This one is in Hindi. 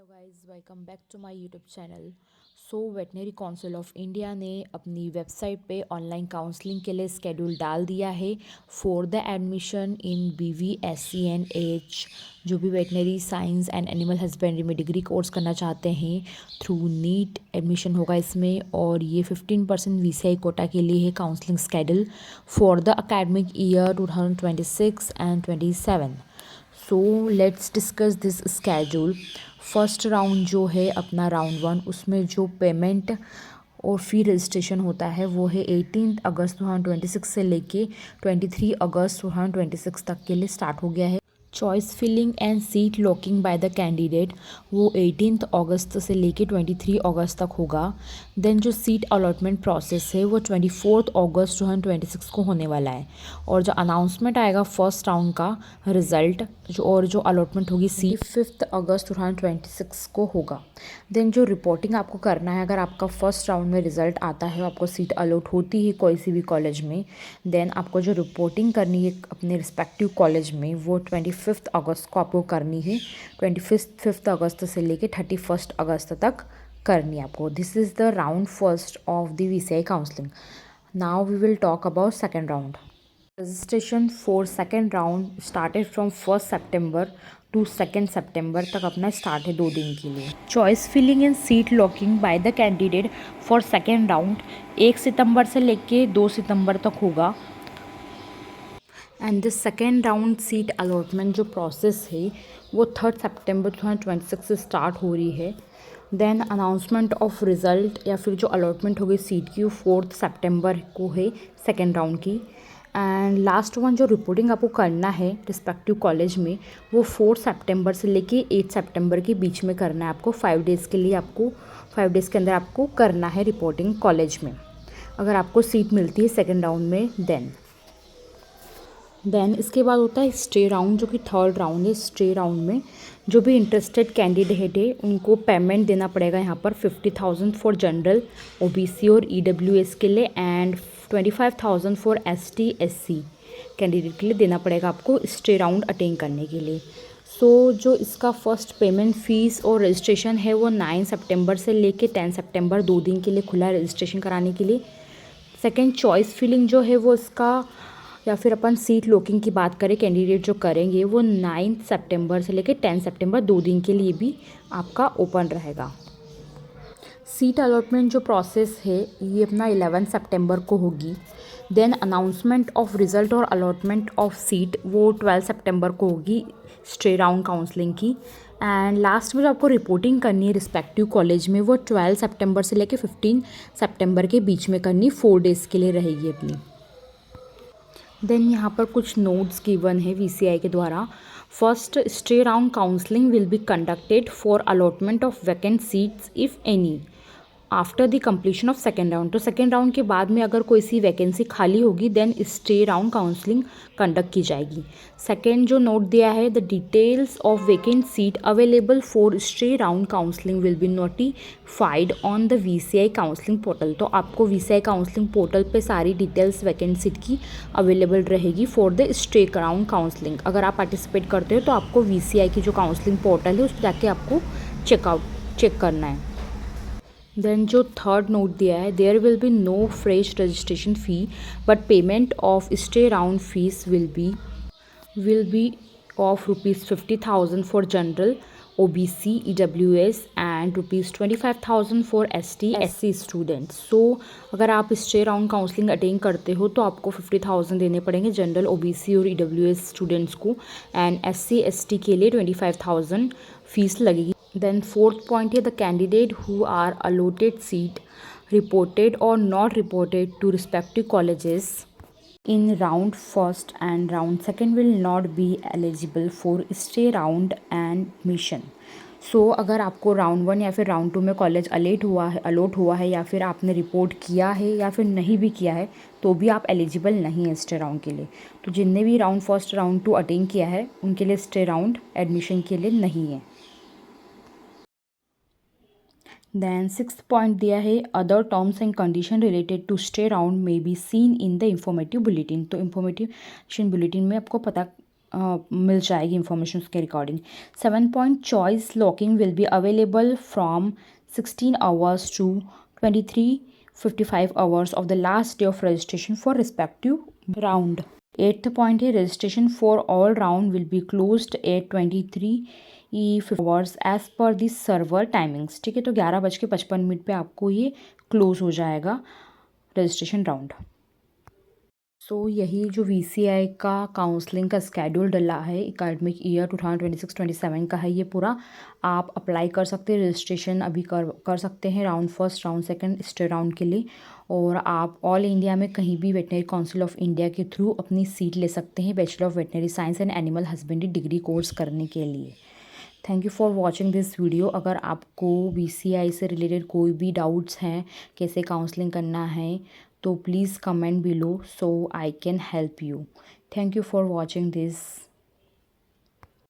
Guys welcome back to my YouTube channel. Veterinary council of India ने अपनी वेबसाइट पे ऑनलाइन काउंसलिंग के लिए स्केड्यूल डाल दिया है for the admission in BVSCNH। जो भी veterinary science and animal husbandry में डिग्री कोर्स करना चाहते हैं थ्रू नीट एडमिशन होगा इसमें, और ये 15% VCI कोटा के लिए है counselling schedule for the academic year 2026 and 27। So let's discuss this schedule. First round जो है अपना राउंड 1, उसमें जो पेमेंट और फी रजिस्ट्रेशन होता है वो है 18 अगस्त 2026 से लेके 23 अगस्त 2026 तक के लिए स्टार्ट हो गया है। Choice filling and seat locking by the candidate वो 18 अगस्त से लेके 23 अगस्त तक होगा। देन जो सीट अलॉटमेंट प्रोसेस है वो 24 अगस्त 2026 को होने वाला है, और जो अनाउंसमेंट आएगा फर्स्ट राउंड का रिजल्ट जो अलॉटमेंट होगी सीट 5 अगस्त 2026 को होगा। देन जो रिपोर्टिंग आपको करना है, अगर आपका फर्स्ट राउंड में रिजल्ट आता है, आपको सीट अलॉट होती है कोई सी भी कॉलेज में, देन आपको जो रिपोर्टिंग करनी है अपने रिस्पेक्टिव कॉलेज में वो 25 अगस्त को आपको करनी है। 25 अगस्त से लेके 31 अगस्त तक करनी है आपको। This is the round first of the VCI counselling. Now we will talk about second round. Registration for second round started from 1 सितंबर टू 2 सितंबर तक अपना स्टार्ट है 2 दिन के लिए। Choice filling and seat locking by the candidate for second round 1 सितंबर से लेके 2 सितंबर तक होगा। And the second round seat allotment जो प्रोसेस है वो 3 सितंबर 2026 से स्टार्ट हो रही है। देन अनाउंसमेंट ऑफ रिज़ल्ट या फिर जो अलॉटमेंट होगी सीट की वो 4 सितंबर को है सेकेंड राउंड की। एंड लास्ट वन जो रिपोर्टिंग आपको करना है रिस्पेक्टिव कॉलेज में वो 4 सितंबर से लेके 8 सितंबर के बीच में करना है आपको। 5 डेज़ के लिए आपको 5 डेज़ के अंदर आपको करना है रिपोर्टिंग कॉलेज में, अगर आपको सीट मिलती है सेकेंड राउंड में। देन इसके बाद होता है स्टे राउंड, जो कि थर्ड राउंड है। स्टे राउंड में जो भी इंटरेस्टेड कैंडिडेट है उनको पेमेंट देना पड़ेगा यहाँ पर 50,000 फॉर जनरल OBC और EWS के लिए, and 25,000 for ST SC candidate के लिए देना पड़ेगा आपको स्टे राउंड अटेंड करने के लिए। जो इसका फर्स्ट पेमेंट फ़ीस और रजिस्ट्रेशन है वो 9 सितंबर से लेके 10 सितंबर 2 दिन के लिए खुला है रजिस्ट्रेशन कराने के लिए। सेकेंड चॉइस फिलिंग जो है वो इसका, या फिर अपन सीट लॉकिंग की बात करें कैंडिडेट जो करेंगे वो 9 सितंबर से लेकर 10 सितंबर 2 दिन के लिए भी आपका ओपन रहेगा। सीट अलॉटमेंट जो प्रोसेस है ये अपना 11 सितंबर को होगी। देन अनाउंसमेंट ऑफ रिज़ल्ट और अलॉटमेंट ऑफ सीट वो 12 सितंबर को होगी स्टे राउंड काउंसलिंग की। एंड लास्ट में जो आपको रिपोर्टिंग करनी है रिस्पेक्टिव कॉलेज में वो 12 सितंबर से लेकर 15 सितंबर के बीच में करनी, 4 डेज़ के लिए रहेगी अपनी। देन यहाँ पर कुछ नोट्स गिवन है VCI के द्वारा। First, stray round counselling will be conducted for allotment of vacant seats if any after the completion of second round. तो सेकेंड राउंड के बाद में अगर कोई सी वैकेंसी खाली होगी then stray round counselling conduct की जाएगी। सेकेंड जो नोट दिया है, the details of vacant seat available for stray round counselling will be notified on the VCI counselling portal. तो आपको VCI काउंसलिंग पोर्टल पे सारी डिटेल्स वैकेंट सीट की अवेलेबल रहेगी for the stay round counselling. अगर आप पार्टिसिपेट करते हो तो आपको VCI की जो काउंसलिंग पोर्टल है उस पर जाके आपको चेक करना है। देन जो थर्ड नोट दिया है, there will be no fresh registration fee but payment of stray round fees will be of ₹50,000 for general OBC EWS and ₹25,000 for ST SC students. अगर आप स्टे राउंड काउंसलिंग अटेंड करते हो तो आपको 50,000 देने पड़ेंगे जनरल OBC और EWS स्टूडेंट्स को, एंड SC ST के लिए 25,000 फीस लगेगी। Then fourth point here, the candidate who are allotted seat reported or not reported to respective colleges in round first and round second will not be eligible for stay round and admission. अगर आपको राउंड 1 या फिर राउंड 2 में कॉलेज अलॉट हुआ है या फिर आपने रिपोर्ट किया है या फिर नहीं भी किया है तो भी आप एलिजिबल नहीं है स्टे राउंड के लिए। तो जिनने भी राउंड फर्स्ट राउंड 2 अटेंड किया है उनके लिए स्टे राउंड एडमिशन के लिए नहीं है। देन 6th पॉइंट दिया है, other terms and condition related to stay round may be seen in the informative bulletin. तो इंफॉर्मेटिव बुलेटिन में आपको पता मिल जाएगी इंफॉर्मेशन उसके recording. 7 point choice locking will be available from 16 hours to 23:55 hours of the last day of registration for respective round. 8th point है registration for all round will be closed at 23 hours as per the server timings. ठीक है, तो 11:55 पे आपको ये क्लोज हो जाएगा रजिस्ट्रेशन राउंड। सो यही जो VCI का काउंसलिंग का स्केड्यूल डला है एकेडमिक ईयर 2026-27 का है ये पूरा। आप अप्लाई कर सकते हैं, रजिस्ट्रेशन अभी कर सकते हैं round first, round second, stay round के लिए। और आप ऑल इंडिया में कहीं भी वेटनरी काउंसिल ऑफ इंडिया के थ्रू अपनी सीट ले सकते हैं bachelor of veterinary science and animal husbandry degree course करने के लिए। Thank you for watching this video. अगर आपको VCI से रिलेटेड कोई भी डाउट्स हैं, कैसे काउंसलिंग करना है, तो please comment below so I can help you. Thank you for watching this.